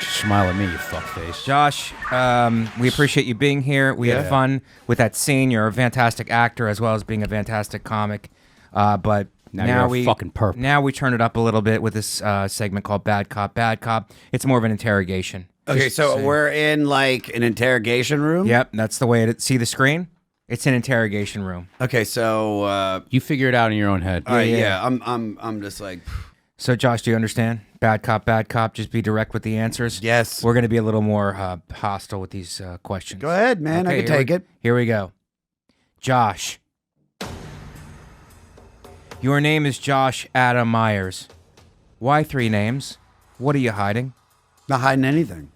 should smile at me, you fuckface. Josh, we appreciate you being here. We had fun with that scene. You're a fantastic actor as well as being a fantastic comic. But now you're a fucking perp. Now we turn it up a little bit with this segment called Bad Cop, Bad Cop. It's more of an interrogation. Okay, so we're in like an interrogation room? Yep, that's the way see the screen? It's an interrogation room. Okay, so you figure it out in your own head. I'm just like. So Josh, do you understand? Bad cop, bad cop. Just be direct with the answers. Yes. We're going to be a little more hostile with these questions. Go ahead, man. I can take it. Here we go. Josh. Your name is Josh Adam Meyers. Why 3 names? What are you hiding? Not hiding anything.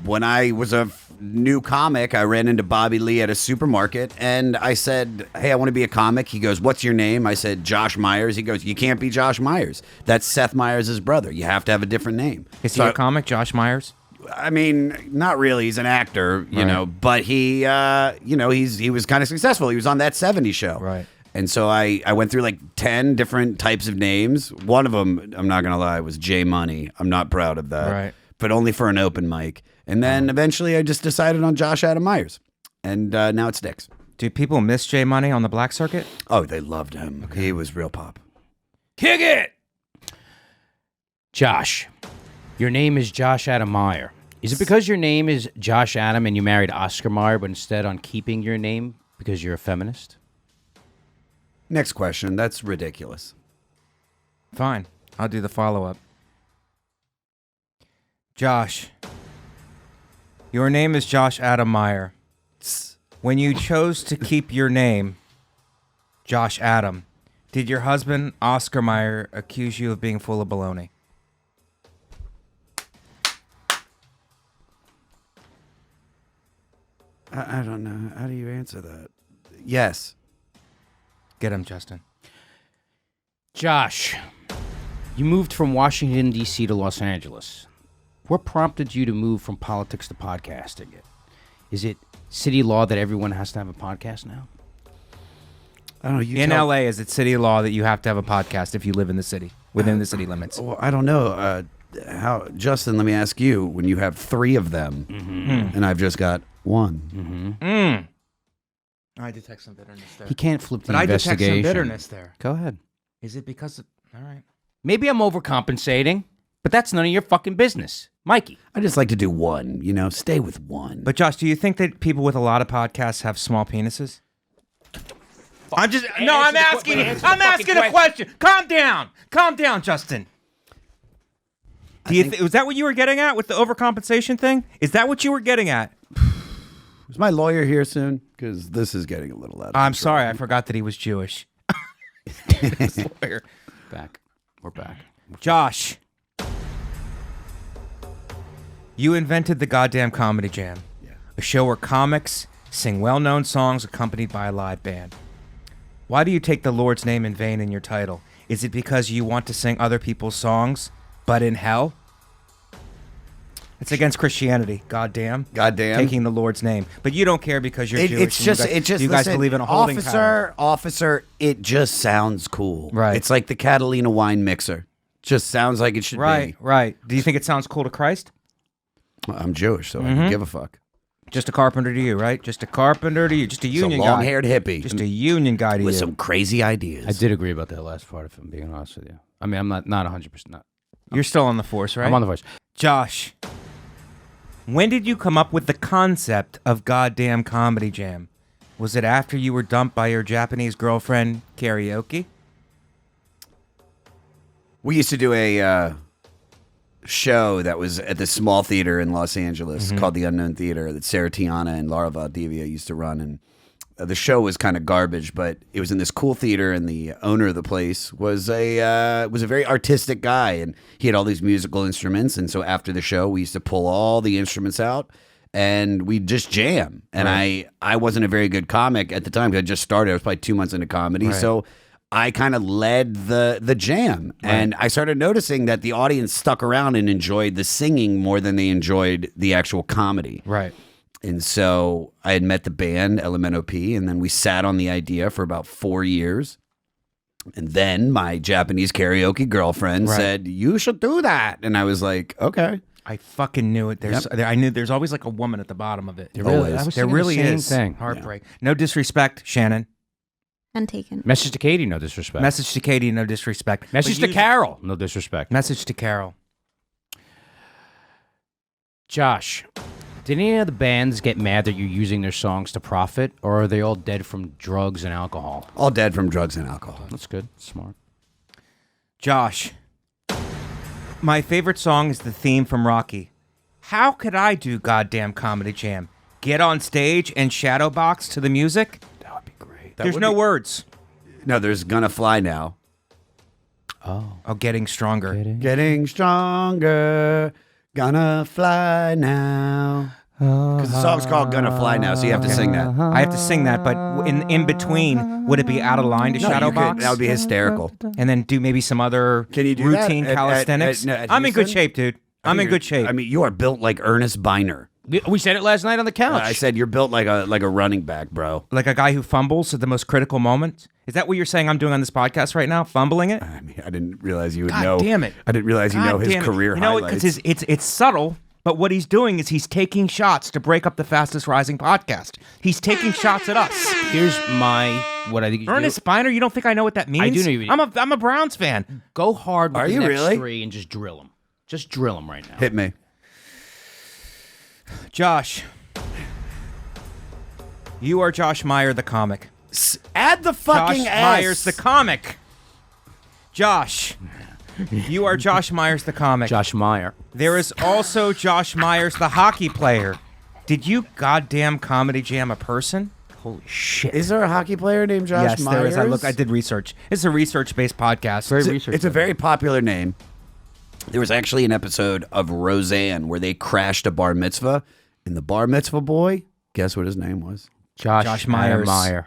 When I was a new comic, I ran into Bobby Lee at a supermarket, and I said, hey, I want to be a comic. He goes, what's your name? I said, Josh Meyers. He goes, you can't be Josh Meyers. That's Seth Meyers' brother. You have to have a different name. Is he a comic, Josh Meyers? I mean, not really. He's an actor, you know, but he, he was kind of successful. He was on That 70s Show. Right. And so I went through like 10 different types of names. One of them, I'm not going to lie, was J Money. I'm not proud of that. Right. But only for an open mic. And then eventually I just decided on Josh Adam Meyers. And now it sticks. Do people miss J Money on the black circuit? Oh, they loved him. Okay. He was real pop. Kick it! Josh, your name is Josh Adam Meyer. Is it because your name is Josh Adam and you married Oscar Meyer, but instead on keeping your name because you're a feminist? Next question. That's ridiculous. Fine. I'll do the follow-up. Josh, your name is Josh Adam Meyer. When you chose to keep your name, Josh Adam, did your husband, Oscar Meyer, accuse you of being full of baloney? I don't know. How do you answer that? Yes. Get him, Justin. Josh, you moved from Washington, D.C. to Los Angeles. What prompted you to move from politics to podcasting? Is it city law that everyone has to have a podcast now? I don't know. In LA, is it city law that you have to have a podcast if you live in the city, within the city limits? Well, I don't know. Justin, let me ask you, when you have 3 of them, and I've just got 1. I detect some bitterness there. He can't flip the investigation. investigation. But I detect some bitterness there. Go ahead. Is it because of... All right. Maybe I'm overcompensating, but that's none of your fucking business. Mikey. I just like to do 1, stay with 1. But Josh, do you think that people with a lot of podcasts have small penises? I'm asking a question. Calm down, Justin. Was that what you were getting at with the overcompensation thing? Is that what you were getting at? Is my lawyer here soon? Because this is getting a little out of I'm control. sorry, I forgot that he was Jewish. Lawyer. Back. We're back. Josh, you invented the goddamn Comedy Jam, a show where comics sing well-known songs accompanied by a live band. Why do you take the Lord's name in vain in your title? Is it because you want to sing other people's songs, but in hell? It's against Christianity. Goddamn. Taking the Lord's name, but you don't care because you're Jewish. You guys believe in a holding pattern. Officer. It just sounds cool. Right. It's like the Catalina wine mixer. Just sounds like it should be. Right. Do you think it sounds cool to Christ? Well, I'm Jewish, so I don't give a fuck. Just a carpenter to you, right? Just a carpenter to you. Just a union guy. It's a long-haired hippie. Just a union guy to you. With some crazy ideas. I did agree about that last part, if I'm being honest with you. I mean, I'm not 100%. You're still on the force, right? I'm on the force. Josh, when did you come up with the concept of goddamn Comedy Jam? Was it after you were dumped by your Japanese girlfriend karaoke? We used to do a show that was at this small theater in Los Angeles called the Unknown Theater that Sarah Tiana and Laura Valdivia used to run. And the show was kind of garbage, but it was in this cool theater, and the owner of the place was a very artistic guy, and he had all these musical instruments. And so after the show, we used to pull all the instruments out, and we'd just jam. And I wasn't a very good comic at the time because I just started. I was probably 2 months into comedy, so I kind of led the jam. And I started noticing that the audience stuck around and enjoyed the singing more than they enjoyed the actual comedy. Right. And so I had met the band, LMNOP, and then we sat on the idea for about 4 years. And then my Japanese karaoke girlfriend said, you should do that. And I was like, okay. I fucking knew it. I knew there's always like a woman at the bottom of it. There really, Always. I was There thinking really the same is. thing. Heartbreak. No disrespect, Shannon. Untaken. Message to Katie, no disrespect. Message to Katie, no disrespect. Message But to Carol, no disrespect. Message to Carol. Josh, did any of the bands get mad that you're using their songs to profit, or are they all dead from drugs and alcohol? All dead from drugs and alcohol. That's good. Smart. Josh, my favorite song is the theme from Rocky. How could I do goddamn Comedy Jam? Get on stage and shadow box to the music? That would be great. There's no words. No, there's Gonna Fly Now. Oh. Getting stronger. Getting stronger, gonna fly now. Because the song's called Gonna Fly Now, so you have to sing that. I have to sing that, but in between, would it be out of line to No, shadow you could- box? that would be hysterical. And then do maybe some other Can you do that routine at- calisthenics? at I'm in good Houston? shape, dude. I'm in good shape. I mean, you are built like Ernest Biner. We said it last night on the couch. I said you're built like a running back, bro. Like a guy who fumbles at the most critical moment. Is that what you're saying I'm doing on this podcast right now? Fumbling it? I mean, I didn't realize you would God know. damn it. I didn't realize you know God his damn it. career You know, highlights. because it's subtle, but what he's doing is he's taking shots to break up the fastest rising podcast. He's taking shots at us. Here's what I think you should Ernest Spiner, you don't think I know what that means? I do know you- I'm a Browns fan. do. Go hard with Are the you next really? 3 and just drill them. Just drill them right now. Hit me. Josh, you are Josh Meyer, the comic. Add the fucking Josh S. Myers, the comic. Josh, you are Josh Myers, the comic. Josh Meyer. There is also Josh Myers, the hockey player. Did you goddamn Comedy Jam a person? Holy shit. Is there a hockey player named Josh Yes, Myers? there is. I did research. It's a research-based podcast. Very It's a- research. It's a very popular name. There was actually an episode of Roseanne where they crashed a bar mitzvah, and the bar mitzvah boy, guess what his name was? Josh Adam Myers. Meyer.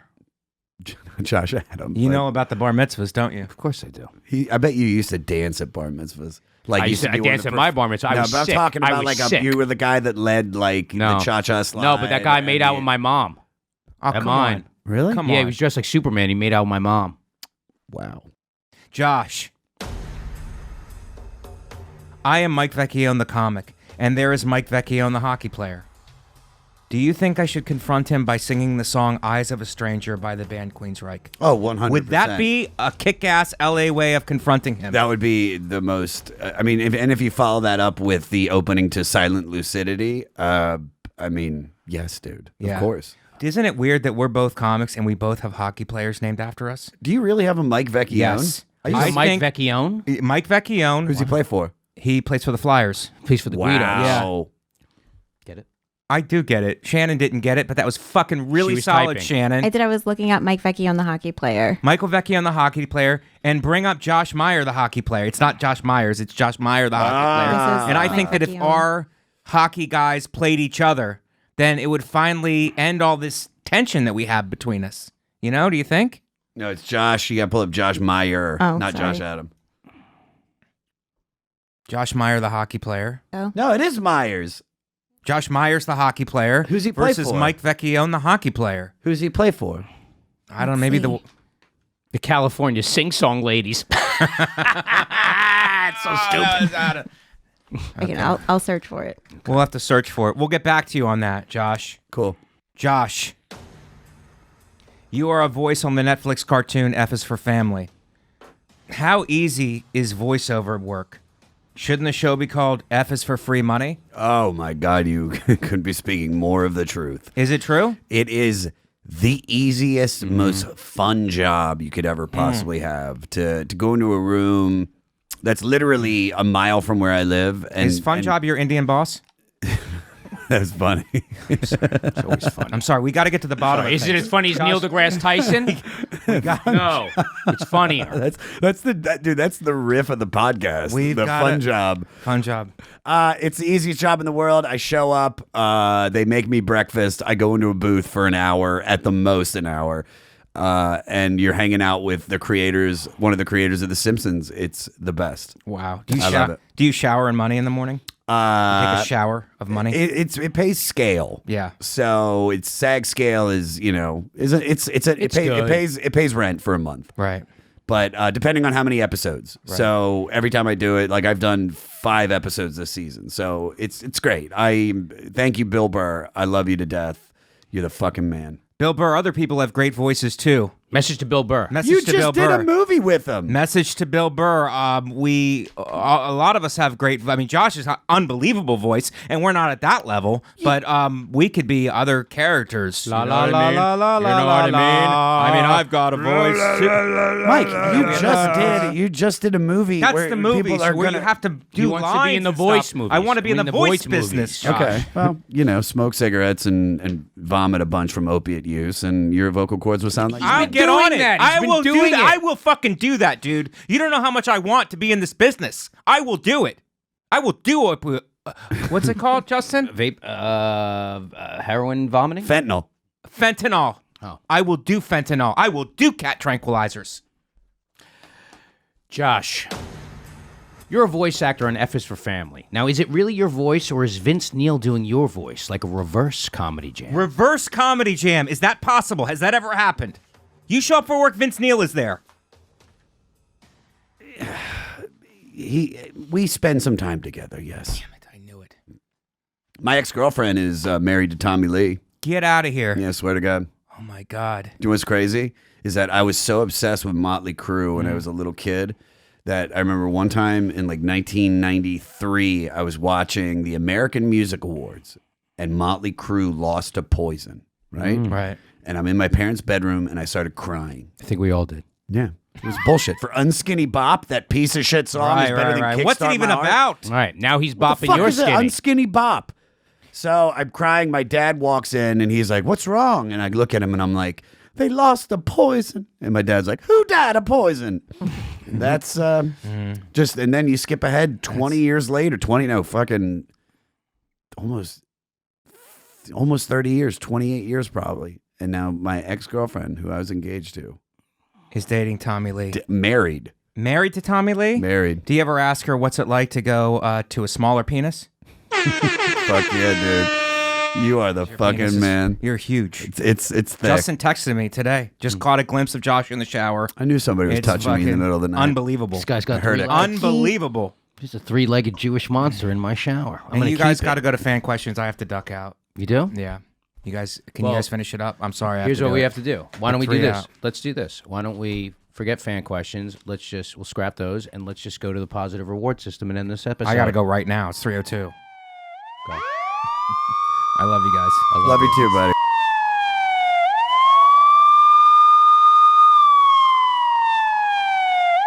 Josh Adam. You But know about the bar mitzvahs, don't you? Of course I do. I bet you used to dance at bar mitzvahs. Like I you used to- be I one of danced the at my bar mitzvah. I No, was but I'm sick. talking I about was like sick. you were the guy that led like No. the cha-cha slide. No, but that guy made and out with my mom. Oh, At come mine. on. Really? Come Yeah, on. he was dressed like Superman. He made out with my mom. Wow. Josh, I am Mike Vecchione, the comic, and there is Mike Vecchione, the hockey player. Do you think I should confront him by singing the song Eyes of a Stranger by the band Queensryche? Oh, 100%. Would that be a kick-ass LA way of confronting him? That would be the most. I mean, if you follow that up with the opening to Silent Lucidity, I mean, yes, dude. Yeah. Of course. Isn't it weird that we're both comics and we both have hockey players named after us? Do you really have a Mike Vecchione? Yes. He's I a Mike think- Vecchione. Mike Vecchione. Who's he play for? He plays for the Flyers. Plays for the Guidos. Wow. Get it? I do get it. Shannon didn't get it, but that was fucking really She was solid, typing. Shannon. I did. I was looking at Mike Vecchione, the hockey player. Michael Vecchione, the hockey player, and bring up Josh Meyer, the hockey player. It's not Josh Myers, it's Josh Meyer, the hockey player. This is And I Mike think that if Vecchione. our hockey guys played each other, then it would finally end all this tension that we have between us. You know, do you think? No, it's Josh. You got to pull up Josh Meyer, Oh, not sorry. Josh Adam. Josh Meyer, the hockey player. Oh, No, it is Myers. Josh Myers, the hockey player. Who's he play versus for? Mike Vecchione, the hockey player. Who's he play for? I don't know, maybe the... The California sing-song ladies. It's so stupid. okay, I'll search for it. We'll have to search for it. We'll get back to you on that, Josh. Cool. Josh, you are a voice on the Netflix cartoon F is for Family. How easy is voiceover work? Shouldn't the show be called F is for Free Money? Oh my God, you couldn't be speaking more of the truth. Is it true? It is the easiest, most fun job you could ever possibly have to go into a room that's literally a mile from where I live. And Is Fun Job your Indian boss? That's funny. It's always fun. I'm sorry, we got to get to the bottom of Is it things. as funny as Neil deGrasse Tyson? No, it's funnier. That's the riff of the podcast. We've the got fun it. job. Fun Job. It's the easiest job in the world. I show up. They make me breakfast. I go into a booth for an hour, at the most an hour. And you're hanging out with the creators, one of the creators of The Simpsons. It's the best. Wow. I love it. Do you shower in money in the morning? Take a shower of money? It pays scale. Yeah. So it's SAG scale is it good. pays rent for a month. Right. But depending on how many episodes. Right. So every time I do it, like I've done 5 episodes this season. So it's great. Thank you, Bill Burr. I love you to death. You're the fucking man. Bill Burr, other people have great voices too. Message to Bill Burr. Message You to just Bill did Burr. a movie with him. Message to Bill Burr. A lot of us have great. I mean, Josh has an unbelievable voice, and we're not at that level. But we could be other characters. La you la know what la I mean? la la You know la what I mean? la. I mean, I've got a voice. Mike, you just did a movie. That's where the movie people are where gonna... you have to do He wants to be lines in the and voice stuff. movies. I want to be in the voice movies, business. Josh. Okay, well, smoke cigarettes and vomit a bunch from opiate use, and your vocal cords will sound like. I'll been get doing on it. that. He's I been will do doing that. it. I will fucking do that, dude. You don't know how much I want to be in this business. I will do it. I will do it. What's it called, Justin? Vape, heroin vomiting? Fentanyl. Fentanyl. Oh. I will do fentanyl. I will do cat tranquilizers. Josh, you're a voice actor on F is for Family. Now, is it really your voice, or is Vince Neil doing your voice, like a reverse comedy jam? Reverse comedy jam. Is that possible? Has that ever happened? You show up for work, Vince Neil is there. We spend some time together. Yes. Damn it, I knew it. My ex-girlfriend is married to Tommy Lee. Get out of here. Yeah, I swear to God. Oh my God. Do you know what's crazy? Is that I was so obsessed with Motley Crue when I was a little kid that I remember one time in like 1993, I was watching the American Music Awards and Motley Crue lost to Poison, right? Right. And I'm in my parents' bedroom and I started crying. I think we all did. Yeah. It was bullshit. For Unskinny Bop, that piece of shit song is better than Kickstart What's it even My Heart. about? All right, now he's What the bopping fuck your is it? skinny. Unskinny Bop. So I'm crying. My dad walks in and he's like, "What's wrong?" And I look at him and I'm like, "They lost to Poison." And my dad's like, "Who died of poison?" And that's just. And then you skip ahead 20 years later. Almost 30 years, 28 years probably. And now my ex-girlfriend, who I was engaged to, He's dating Tommy Lee. married. Married to Tommy Lee? Married. Do you ever ask her what's it like to go to a smaller penis? Fuck yeah, dude. You are the Penis fucking is- man. You're huge. It's thick. Justin texted me today. Just caught a glimpse of Josh in the shower. I knew somebody was It's touching me in the fucking middle of the night. Unbelievable. This guy's got I heard three it. legs. Unbelievable. He's a three-legged Jewish monster in my shower. I'm And gonna you guys keep it. got to go to fan questions. I have to duck out. You do? Yeah. You guys, can Well, you guys finish it up? I'm sorry. I Here's have to what do we it. have to do. Why don't we Like do 3 this? out. Let's do this. Why don't we forget fan questions? We'll scrap those, and let's just go to the positive reward system and end this episode. I got to go right now. It's 3:02. Go. I love you guys. Love you too, buddy.